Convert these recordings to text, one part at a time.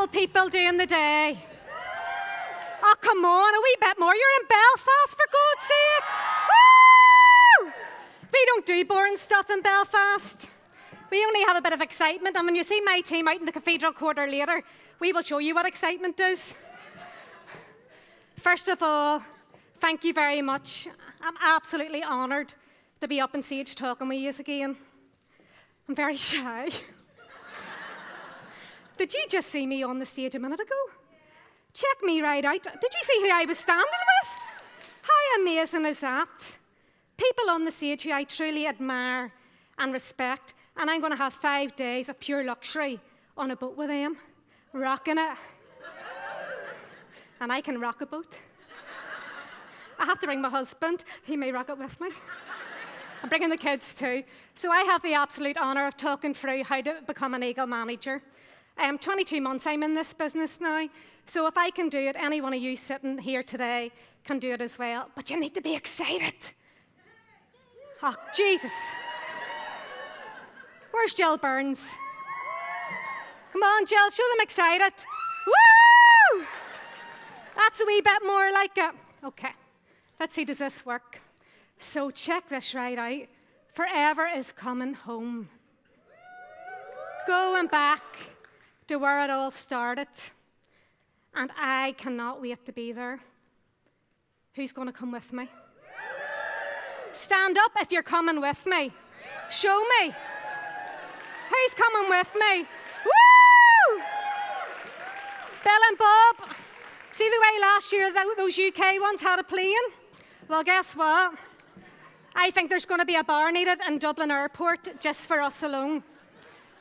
beautiful people doing the day? Oh, come on, a wee bit more. You're in Belfast, for God's sake. Woo! We don't do boring stuff in Belfast. We only have a bit of excitement. And when you see my team out in the Cathedral Quarter later, we will show you what excitement is. First of all, thank you very much. I'm absolutely honoured to be up on stage talking with you again. I'm very shy. Did you just see me on the stage a minute ago? Check me right out. Did you see who I was standing with? How amazing is that? People on the stage who I truly admire and respect, and I'm going to have 5 days of pure luxury on a boat with them, rocking it. And I can rock a boat. I have to bring my husband. He may rock it with me. I'm bringing the kids too. So I have the absolute honour of talking through how to become an Eagle manager. 22 months I'm in this business now. So if I can do it, any one of you sitting here today can do it as well. But you need to be excited. Oh, Jesus. Where's Jill Burns? Come on, Jill, show them excited. Woo! That's a wee bit more like it. Okay, let's see, does this work? So check this right out. Forever is coming home. Going back to where it all started. And I cannot wait to be there. Who's going to come with me? Stand up if you're coming with me. Show me. Who's coming with me? Woo! Bill and Bob. See the way last year those UK ones had a plane? Well, guess what? I think there's going to be a bar needed in Dublin Airport just for us alone.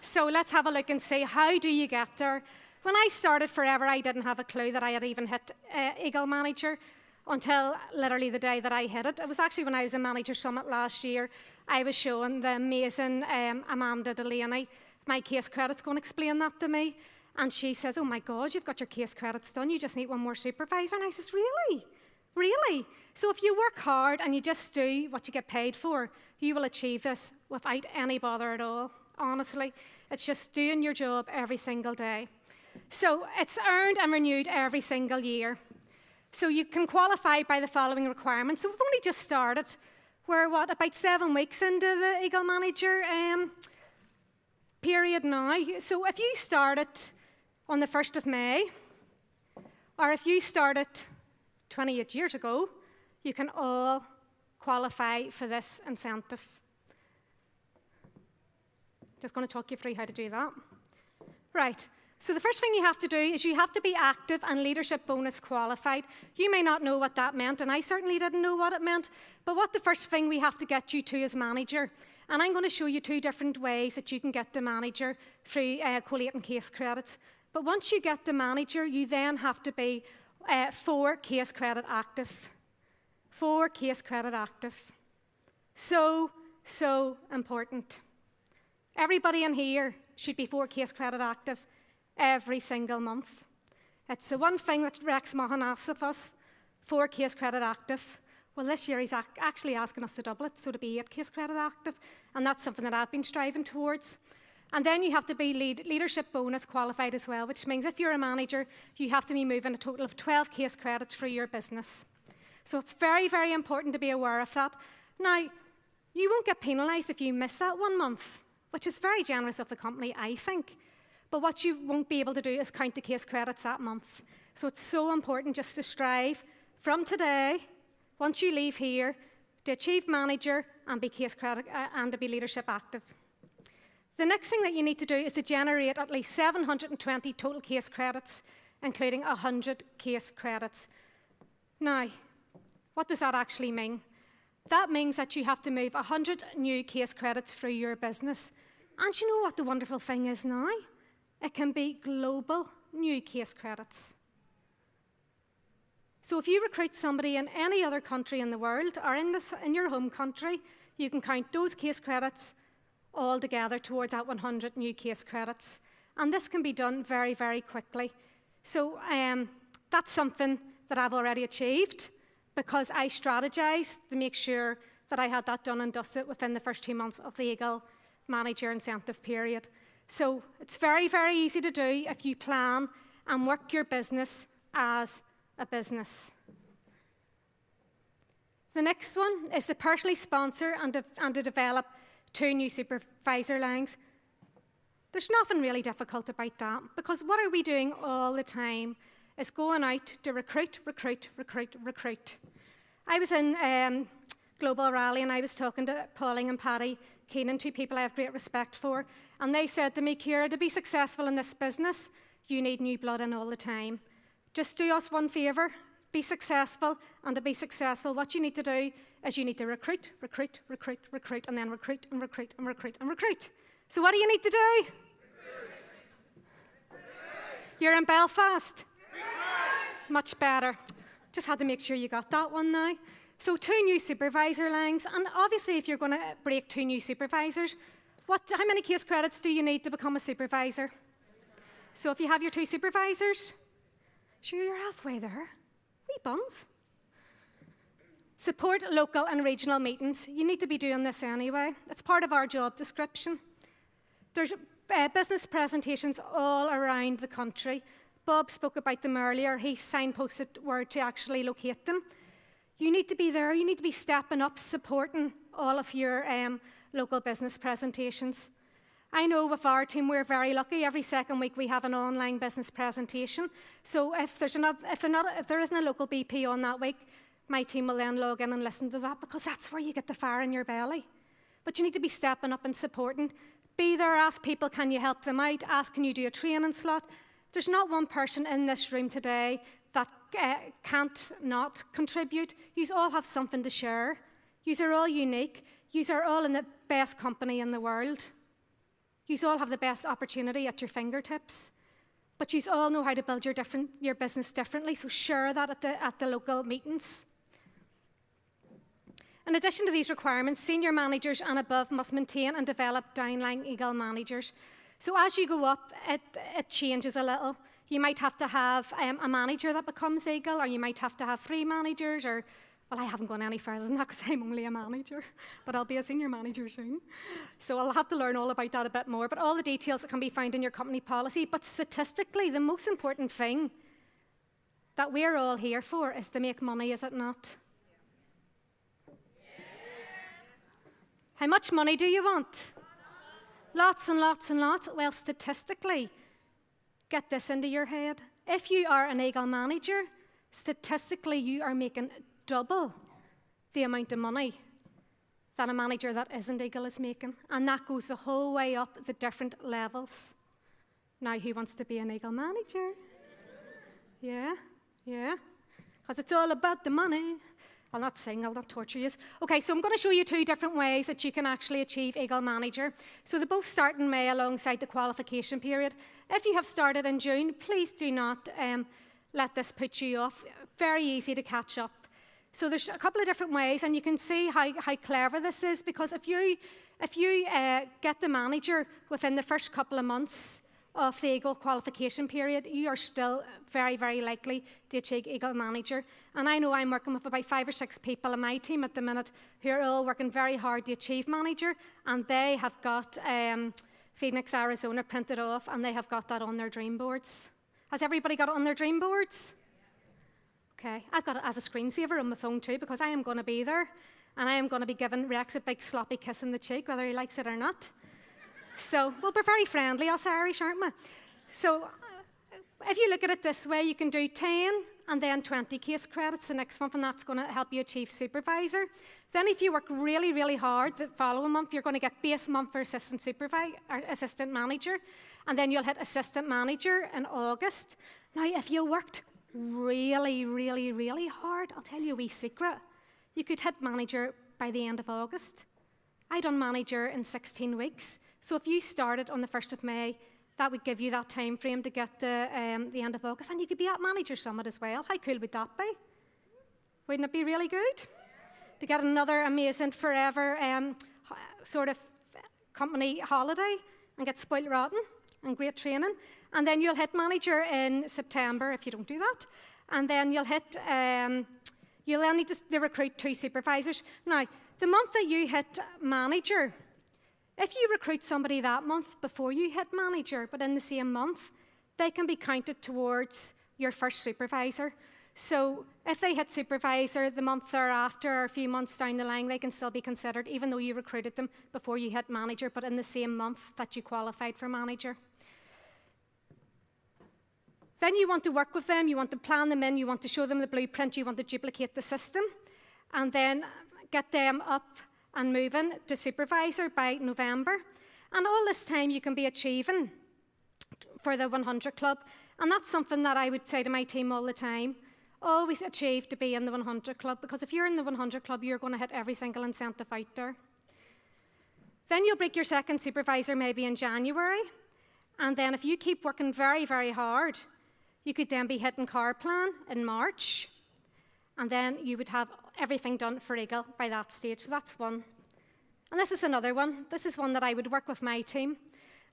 So let's have a look and see, how do you get there? When I started Forever, I didn't have a clue that I had even hit Eagle Manager until literally the day that I hit it. It was actually when I was in Manager Summit last year. I was showing the amazing Amanda Delaney my case credits, going to explain that to me. And she says, oh my God, you've got your case credits done. You just need one more supervisor. And I says, really? Really? So if you work hard and you just do what you get paid for, you will achieve this without any bother at all. Honestly, it's just doing your job every single day. So it's earned and renewed every single year. So you can qualify by the following requirements. So we've only just started. We're, about 7 weeks into the Eagle Manager period now. So if you started on the 1st of May, or if you started 28 years ago, you can all qualify for this incentive. Just going to talk you through how to do that. Right. So the first thing you have to do is you have to be active and leadership bonus qualified. You may not know what that meant, and I certainly didn't know what it meant, but what the first thing we have to get you to is manager. And I'm going to show you 2 different ways that you can get to manager through collating case credits. But once you get to manager, you then have to be 4 case credit active. 4 case credit active. So important. Everybody in here should be 4 case credit active every single month. It's the one thing that Rex Mahan asks of us, 4 case credit active. Well, this year he's actually asking us to double it, so to be 8 case credit active, and that's something that I've been striving towards. And then you have to be leadership bonus qualified as well, which means if you're a manager, you have to be moving a total of 12 case credits through your business. So it's very, very important to be aware of that. Now, you won't get penalised if you miss that 1 month, which is very generous of the company, I think. But what you won't be able to do is count the case credits that month. So it's so important just to strive from today, once you leave here, to achieve manager and be case credit and to be leadership active. The next thing that you need to do is to generate at least 720 total case credits, including 100 case credits. Now, what does that actually mean? That means that you have to move 100 new case credits through your business. And you know what the wonderful thing is now? It can be global new case credits. So if you recruit somebody in any other country in the world or in your home country, you can count those case credits all together towards that 100 new case credits. And this can be done very, very quickly. So that's something that I've already achieved because I strategized to make sure that I had that done and dusted within the first 2 months of the Eagle Manager incentive period. So it's very, very easy to do if you plan and work your business as a business. The next one is to personally sponsor and to develop 2 new supervisor lines. There's nothing really difficult about that, because what are we doing all the time is going out to recruit. I was in Global Rally and I was talking to Pauling and Paddy Keenan, 2 people I have great respect for, and they said to me, Kyra, to be successful in this business, you need new blood in all the time. Just do us one favour, be successful, and to be successful, what you need to do is you need to recruit, and then recruit. So what do you need to do? You're in Belfast? Much better. Just had to make sure you got that one now. So 2 new supervisor lines, and obviously if you're going to break 2 new supervisors, how many case credits do you need to become a supervisor? So if you have your 2 supervisors, sure, you're halfway there. Wee buns. Support local and regional meetings. You need to be doing this anyway. It's part of our job description. There's business presentations all around the country. Bob spoke about them earlier. He signposted where to actually locate them. You need to be there. You need to be stepping up, supporting all of your local business presentations. I know with our team we're very lucky. Every second week we have an online business presentation. So if there isn't a local BP on that week, my team will then log in and listen to that, because that's where you get the fire in your belly. But you need to be stepping up and supporting. Be there, ask people, can you help them out? Ask, can you do a training slot? There's not one person in this room today that can't not contribute. You all have something to share. You are all unique. You are all in the best company in the world. You all have the best opportunity at your fingertips. But you all know how to build your business differently, so share that at the local meetings. In addition to these requirements, senior managers and above must maintain and develop downline Eagle managers. So as you go up, it changes a little. You might have to have a manager that becomes Eagle, or you might have to have 3 managers, or, well, I haven't gone any further than that because I'm only a manager, but I'll be a senior manager soon. So I'll have to learn all about that a bit more, but all the details can be found in your company policy. But statistically, the most important thing that we're all here for is to make money, is it not? How much money do you want? Lots and lots and lots. Well, statistically, get this into your head. If you are an Eagle manager, statistically you are making double the amount of money that a manager that isn't Eagle is making. And that goes the whole way up the different levels. Now, who wants to be an Eagle manager? Yeah. Because it's all about the money. I'll not sing, I'll not torture you. Okay, so I'm going to show you 2 different ways that you can actually achieve Eagle Manager. So they both start in May alongside the qualification period. If you have started in June, please do not let this put you off. Very easy to catch up. So there's a couple of different ways, and you can see how clever this is, because if you get the manager within the first couple of months of the Eagle qualification period, you are still very, very likely to achieve Eagle Manager. And I know I'm working with about 5 or 6 people in my team at the minute who are all working very hard to achieve Manager, and they have got Phoenix, Arizona printed off, and they have got that on their dream boards. Has everybody got it on their dream boards? Okay, I've got it as a screensaver on my phone too, because I am going to be there, and I am going to be giving Rex a big sloppy kiss in the cheek, whether he likes it or not. So, well, we're very friendly, us Irish, aren't we? So, if you look at it this way, you can do 10 and then 20 case credits the next month, and that's going to help you achieve supervisor. Then if you work really, really hard the following month, you're going to get base month for assistant manager, and then you'll hit assistant manager in August. Now, if you worked really, really, really hard, I'll tell you a wee secret. You could hit manager by the end of August. I done manager in 16 weeks. So if you started on the 1st of May, that would give you that time frame to get the end of August. And you could be at Manager Summit as well. How cool would that be? Wouldn't it be really good? To get another amazing forever sort of company holiday and get spoiled rotten and great training. And then you'll hit Manager in September if you don't do that. And then you'll then need to recruit 2 supervisors. Now, the month that you hit Manager, if you recruit somebody that month before you hit Manager, but in the same month, they can be counted towards your first supervisor. So if they hit supervisor the month thereafter or a few months down the line, they can still be considered, even though you recruited them before you hit manager, but in the same month that you qualified for manager. Then you want to work with them, you want to plan them in, you want to show them the blueprint, you want to duplicate the system, and then get them up and moving to supervisor by November. And all this time you can be achieving for the 100 Club. And that's something that I would say to my team all the time. Always achieve to be in the 100 Club, because if you're in the 100 Club, you're going to hit every single incentive out there. Then you'll break your second supervisor maybe in January. And then if you keep working very, very hard, you could then be hitting car plan in March. And then you would have everything done for Eagle by that stage. So that's one. And this is another one. This is one that I would work with my team.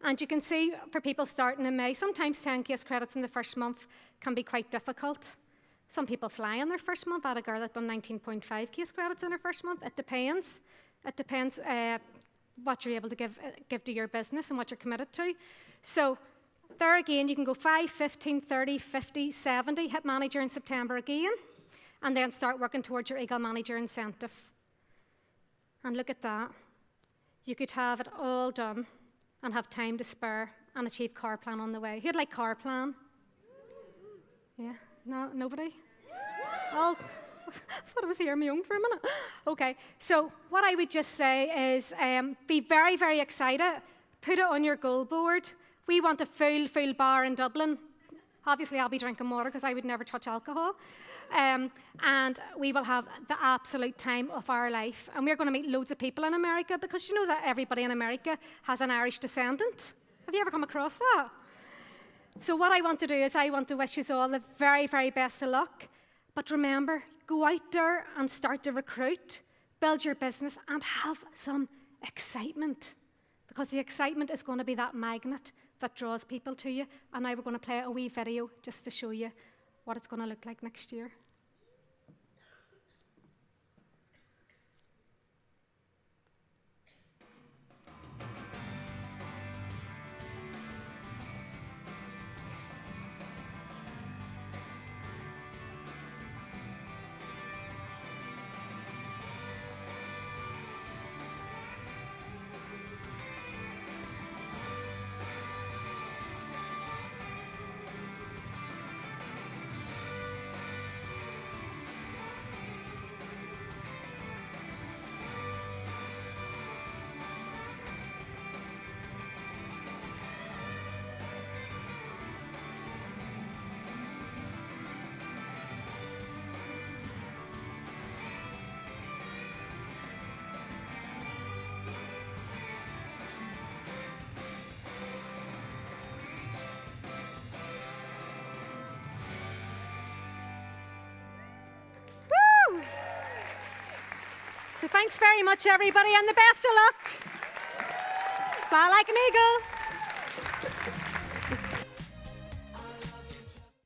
And you can see for people starting in May, sometimes 10 case credits in the first month can be quite difficult. Some people fly in their first month. I had a girl that done 19.5 case credits in her first month. It depends. It depends what you're able to give to your business and what you're committed to. So there again, you can go 5, 15, 30, 50, 70, hit manager in September again, and then start working towards your Eagle Manager incentive. And look at that. You could have it all done and have time to spare and achieve car plan on the way. Who'd like car plan? Yeah? No, nobody? Oh, I thought I was hearing my own for a minute. Okay, so what I would just say is be very, very excited. Put it on your goal board. We want a full bar in Dublin. Obviously, I'll be drinking water because I would never touch alcohol. And we will have the absolute time of our life. And we're going to meet loads of people in America, because you know that everybody in America has an Irish descendant. Have you ever come across that? So what I want to do is I want to wish you all the very, very best of luck. But remember, go out there and start to recruit, build your business, and have some excitement. Because the excitement is going to be that magnet that draws people to you. And now we're going to play a wee video just to show you what it's going to look like next year. So thanks very much, everybody, and the best of luck. Fly like an eagle.